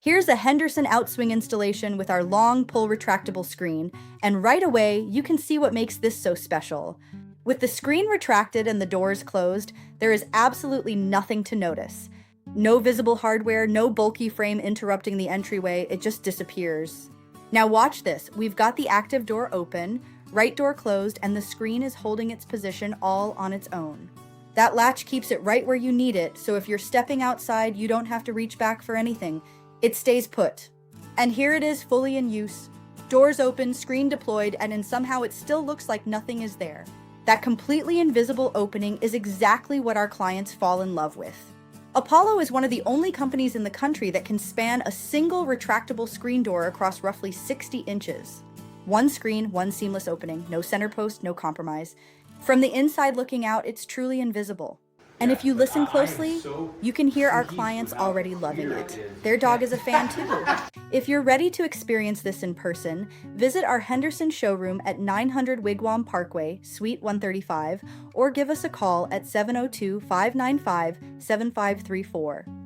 Here's a Henderson outswing installation with our long pull retractable screen, and right away, you can see what makes this so special. With the screen retracted and the doors closed, there is absolutely nothing to notice. No visible hardware, no bulky frame interrupting the entryway, it just disappears. Now watch this, we've got the active door open, right door closed, and the screen is holding its position all on its own. That latch keeps it right where you need it, so if you're stepping outside, you don't have to reach back for anything. It stays put. And here it is fully in use. Doors open, screen deployed, and somehow it still looks like nothing is there. That completely invisible opening is exactly what our clients fall in love with. Apollo is one of the only companies in the country that can span a single retractable screen door across roughly 60 inches. One screen, one seamless opening, no center post, no compromise. From the inside looking out, it's truly invisible. And if you listen closely, you can hear our clients already loving it. Their dog is a fan too. If you're ready to experience this in person, visit our Henderson showroom at 900 Wigwam Parkway, Suite 135, or give us a call at 702-595-7534.